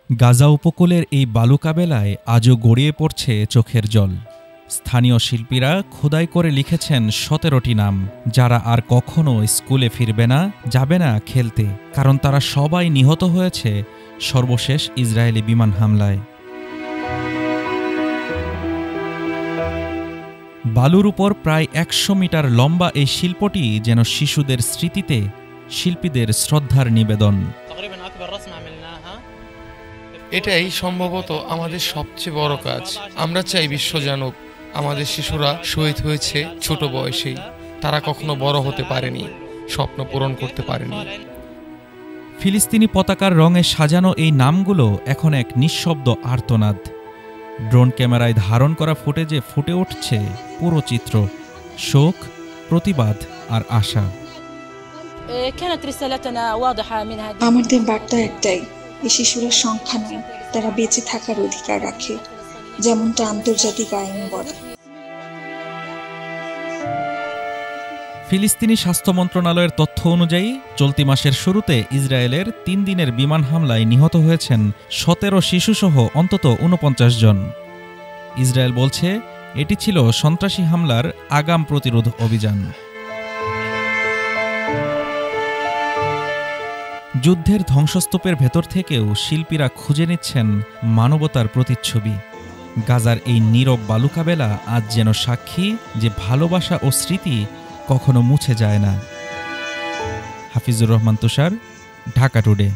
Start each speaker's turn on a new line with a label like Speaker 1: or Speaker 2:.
Speaker 1: গাজা উপকূলের এই বালুকাবেলায় আজও গড়িয়ে পড়ছে চোখের জল। স্থানীয় শিল্পীরা খোদাই করে লিখেছেন ১৭টি নাম, যারা আর কখনো স্কুলে ফিরবে না, যাবে না খেলতে, কারণ তারা সবাই নিহত হয়েছে সর্বশেষ ইসরায়েলি বিমান হামলায়। বালুর উপর প্রায় ১০০ মিটার লম্বা এই শিল্পটি যেন শিশুদের স্মৃতিতে শিল্পীদের শ্রদ্ধার নিবেদন।
Speaker 2: এটাই সম্ভবত আমাদের সবচেয়ে বড় কাজ। আমরা চাই বিশ্ব জানুক আমাদের শিশুরা শহীদ হয়েছে ছোট বয়সেই। তারা কখনো বড় হতে পারেনি, স্বপ্ন পূরণ করতে পারেনি।
Speaker 1: ফিলিস্তিনি পতাকার রঙে সাজানো এই নামগুলো এখন এক নিঃশব্দ আর্তনাদ। ড্রোন ক্যামেরায় ধারণ করা ফুটেজে ফুটে উঠছে পুরো চিত্র: শোক, প্রতিবাদ আর আশা।
Speaker 3: আমাদের বার্তা একটাই, এই শিশুরা সংখ্যা নয়, তারা বেঁচে থাকার অধিকার রাখে, যেমনটা আন্তর্জাতিক আইন বলে।
Speaker 1: ফিলিস্তিনি স্বাস্থ্য মন্ত্রণালয়ের তথ্য অনুযায়ী চলতি মাসের শুরুতে ইসরায়েলের ৩ দিনের বিমান হামলায় নিহত হয়েছেন ১৭ শিশুসহ অন্তত ৪৯ জন। ইসরায়েল বলছে এটি ছিল সন্ত্রাসী হামলার আগাম প্রতিরোধ অভিযান। যুদ্ধের ধ্বংসস্তূপের ভেতর থেকেও শিল্পীরা খুঁজে নিচ্ছেন মানবতার প্রতিচ্ছবি। গাজার এই নীরব বালুকাবেলা আজ যেন সাক্ষী যে ভালোবাসা ও স্মৃতি কখনো মুছে যায় না। হাফিজুর রহমান তুষার, ঢাকা টুডে।